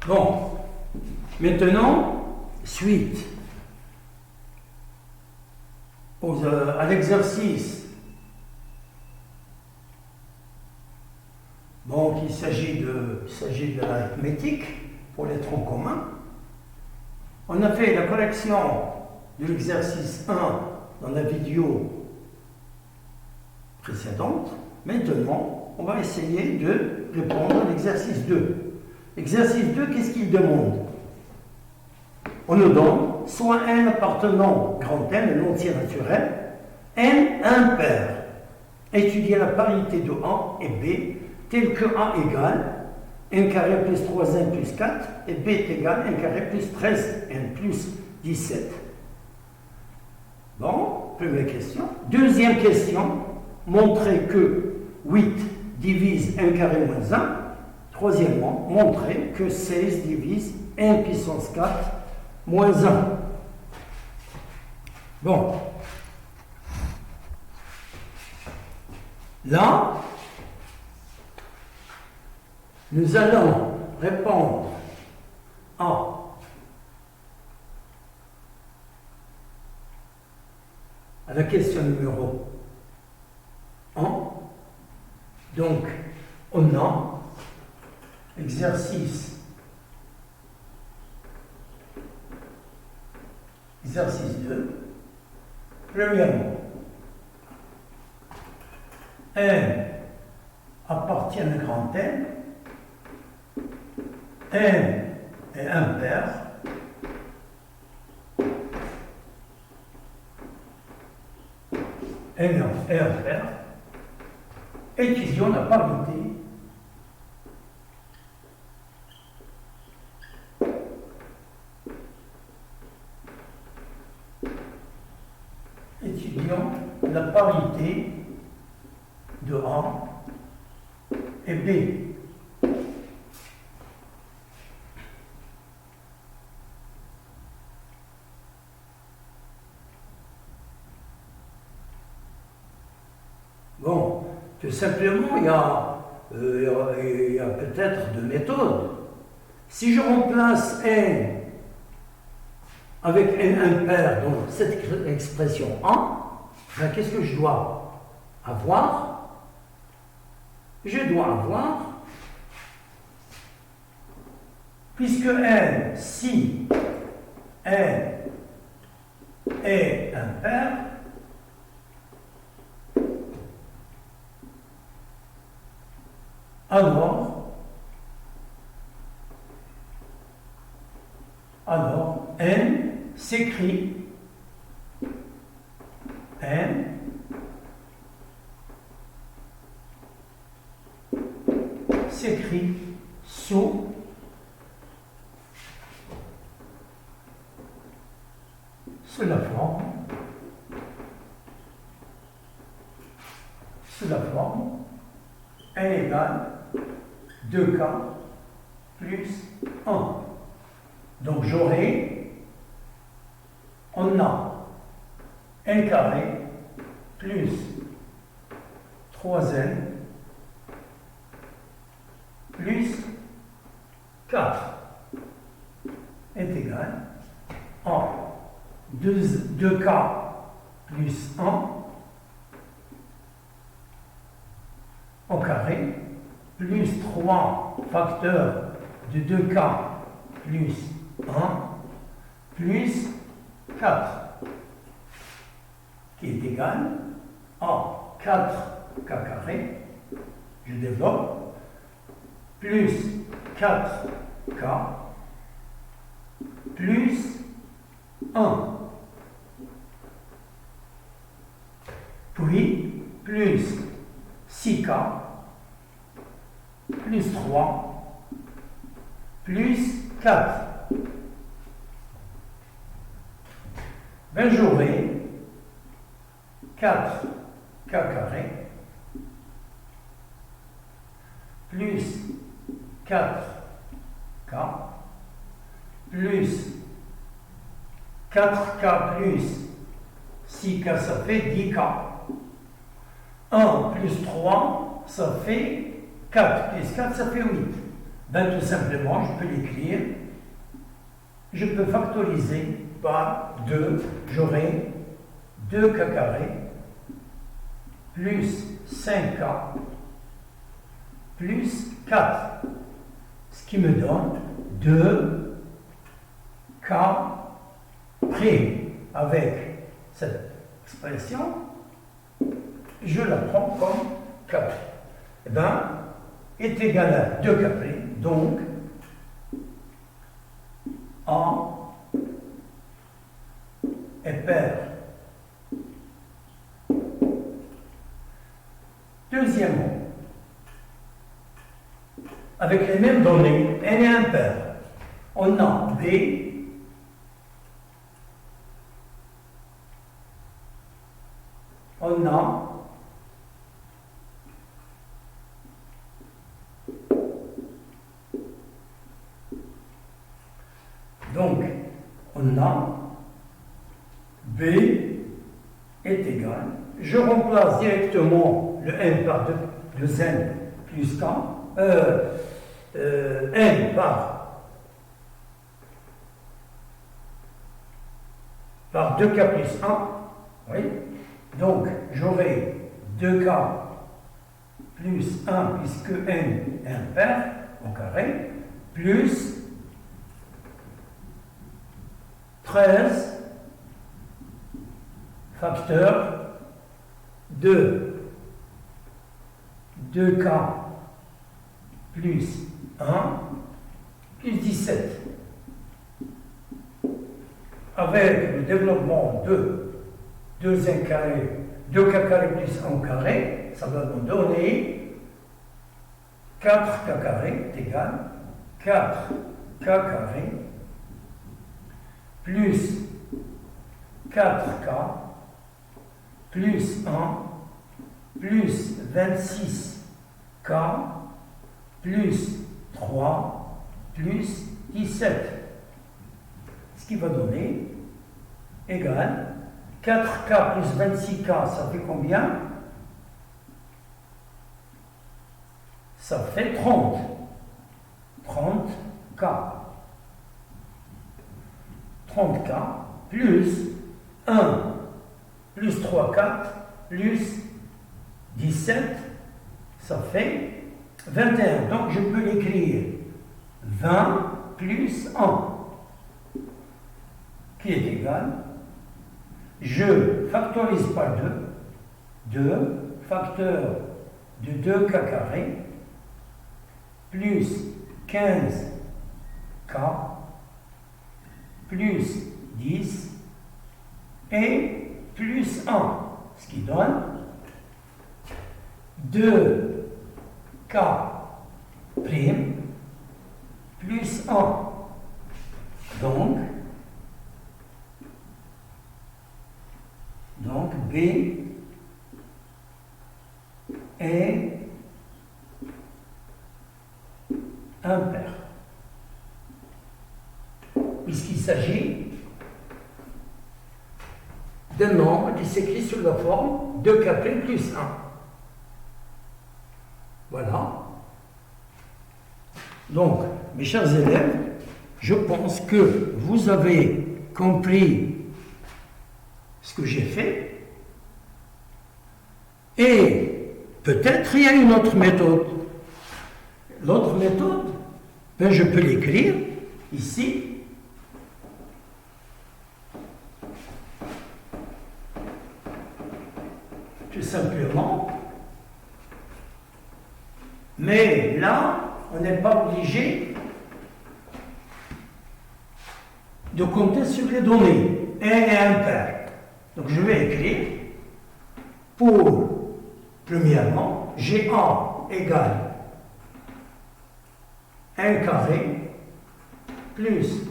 Bon, maintenant, suite à l'exercice. Donc, il s'agit de l'arithmétique pour les troncs communs. On a fait la correction de l'exercice 1 dans la vidéo précédente. Maintenant, on va essayer de répondre à l'exercice 2. L'exercice 2, qu'est-ce qu'il demande? On nous donne soit n appartenant grand N, un entier naturel, n impair. Étudier la parité de A et B, tel que A égale n carré plus 3n plus 4 et B est égal n carré plus 13n plus 17. Bon, première question. Deuxième question, montrer que 8 divise n carré moins 1. Troisièmement, montrer que 16 divise n puissance 4 moins 1. Bon. Là, nous allons répondre à la question numéro 1. Donc, on a exercice 2. Premièrement, n appartient à grand N. N est impair. N est impair. Étudions la parité de A et B. Bon, tout simplement, il y a peut-être deux méthodes. Si je remplace n avec n impair dans cette expression A, ben, qu'est-ce que je dois avoir? Je dois avoir, puisque n, si n est impair, alors n s'écrit sous la forme n égale 2k plus 1. Donc j'aurai, on a n carré plus 3n plus 4 est égal à 2k plus 1 au carré plus 3 facteurs de 2k plus 1 plus 4 qui est égal à 4k carré, je développe, plus 4k plus 1, puis plus 6k plus 3 plus 4. Ben j'aurai 4k carré plus 4k plus 4k plus 6k, ça fait 10k. 1 plus 3, ça fait 4 plus 4, ça fait 8. Ben, tout simplement, je peux l'écrire. Je peux factoriser par 2. J'aurai 2k carré plus 5k plus 4. Ce qui me donne 2k prime. Avec cette expression, je la prends comme k. Eh bien, est égal à 2k prime. Donc, A est pair. Deuxièmement, avec les mêmes données, n est impair. On a B on a donc on a B est égal, je remplace directement le n par 2n plus k, n par 2k plus 1, oui. Donc, j'aurai 2k plus 1, puisque n est impair, au carré, plus 13 facteur de 2k plus 1 plus 17. Avec le développement de 2n carré, 2k carré plus 1 au carré, ça va nous donner 4k carré est égal 4k carré plus 4k plus 1 plus 26k plus 3 plus 17. Ce qui va donner égal 4k plus 26k, ça fait combien? Ça fait 30. 30k. 30k plus 1 plus 3, 4 plus 17, ça fait 21. Donc je peux l'écrire 20 plus 1, qui est égal, je factorise par 2, 2 facteur de 2k carré plus 15k plus 10 et plus 1, ce qui donne 2k prime plus 1. Donc B est impair, puisqu'il s'agit d'un nombre qui s'écrit sous la forme de k' plus 1. Voilà. Donc, mes chers élèves, je pense que vous avez compris ce que j'ai fait. Et peut-être il y a une autre méthode. L'autre méthode, ben, je peux l'écrire ici. Tout simplement. Mais là, on n'est pas obligé de compter sur les données. N est impair. Donc je vais écrire pour, premièrement, GA égale 1 carré plus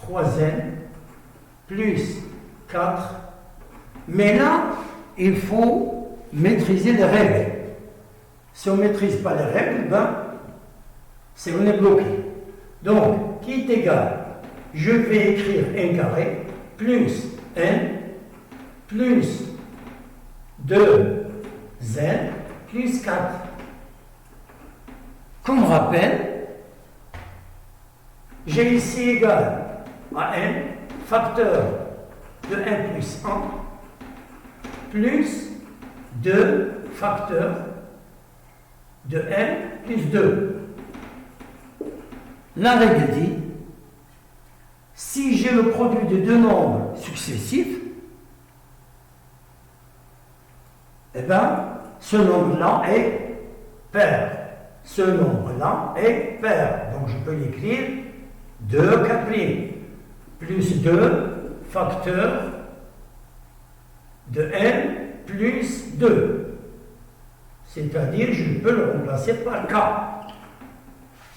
3n plus 4. Mais là, il faut maîtriser les règles. Si on ne maîtrise pas les règles, ben, on est bloqué. Donc, qui est égal, je vais écrire 1 carré plus n plus 2z plus 4. Comme rappel, j'ai ici égal à n facteur de n plus 1 plus 2 facteur de n plus 2. La règle dit, si j'ai le produit de deux nombres successifs, eh bien, ce nombre-là est pair. Ce nombre-là est pair. Donc, je peux l'écrire 2K' plus 2 facteur de n plus 2. C'est-à-dire, je peux le remplacer par K.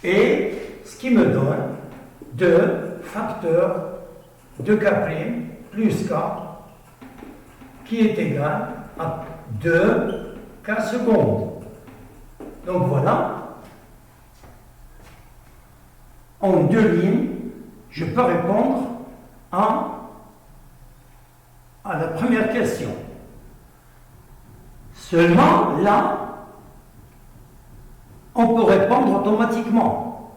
Et ce qui me donne 2 facteur de K' plus K qui est égal à 2 K secondes. Donc voilà, en deux lignes, je peux répondre à la première question. Seulement, là, on peut répondre automatiquement.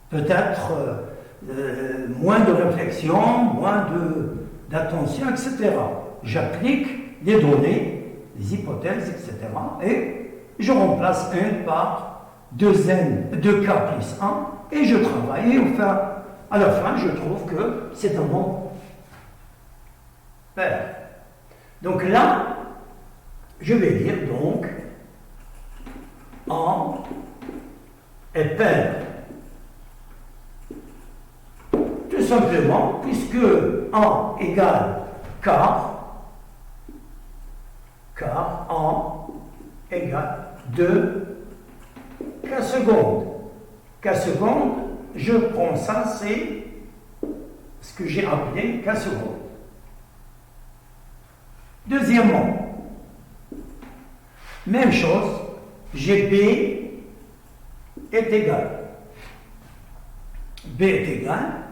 Peut-être moins de réflexion, moins d'attention, etc. J'applique les données, les hypothèses, etc. Et je remplace n par 2k plus 1 et je travaille. Et enfin, à la fin, je trouve que c'est un nombre pair. Donc là, je vais dire donc en est pair. Tout simplement, puisque en égale car en égale 2 K secondes. K secondes, je prends ça, c'est ce que j'ai appelé K secondes. Deuxièmement, même chose, GB est égal. B est égal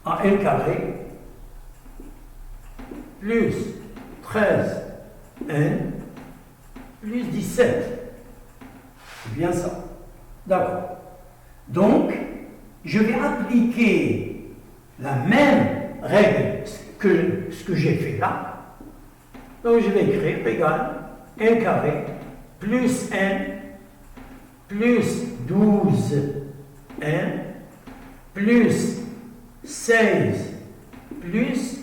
à L carré plus 13N plus 17. C'est bien ça. D'accord. Donc, je vais appliquer la même règle que ce que j'ai fait là. Donc, je vais écrire égal N carré plus N plus 12N plus 16 plus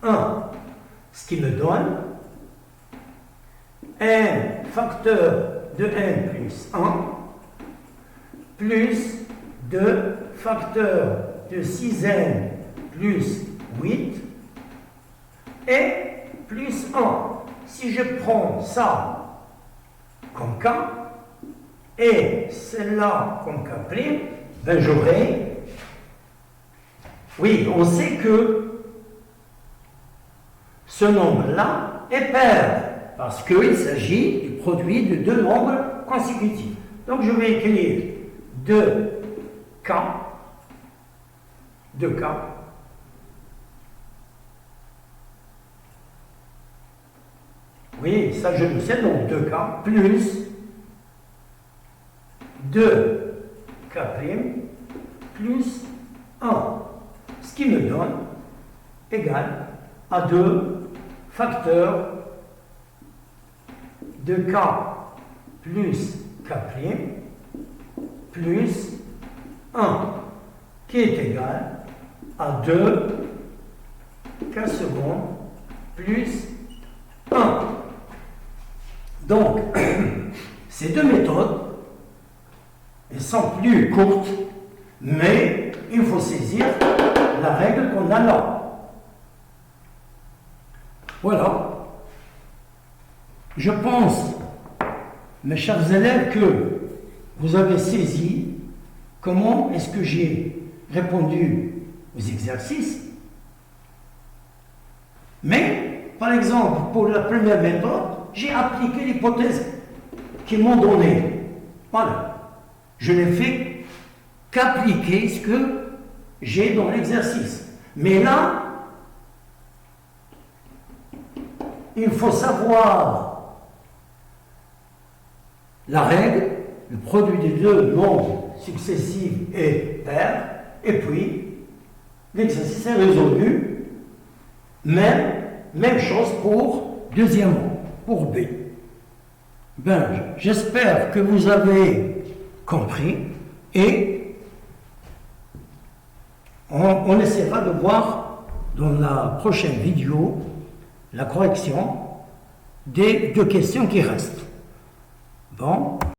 1. Ce qui me donne n facteur de n plus 1 plus 2 facteur de 6n plus 8 et plus 1. Si je prends ça comme K et celle-là comme K', ben j'aurai... Oui, on sait que ce nombre-là est pair, parce qu'il s'agit du produit de deux nombres consécutifs. Donc je vais écrire 2K, oui, ça je le sais, donc 2K plus 2K' plus 1. Ce qui me donne égal à 2 facteurs de K plus K' plus 1, qui est égal à 2 K secondes plus 1. Donc, ces deux méthodes, elles sont plus courtes, mais il faut saisir la règle qu'on a là. Voilà. Je pense, mes chers élèves, que vous avez saisi comment est-ce que j'ai répondu aux exercices. Mais, par exemple, pour la première méthode, j'ai appliqué l'hypothèse qu'ils m'ont donnée. Voilà. Je n'ai fait qu'appliquer ce que j'ai dans l'exercice. Mais là, il faut savoir la règle, le produit des deux nombres successives et paires, et puis l'exercice est résolu. Même chose pour deuxièmement, pour B. Ben, j'espère que vous avez compris et on essaiera de voir dans la prochaine vidéo la correction des deux questions qui restent. Bon.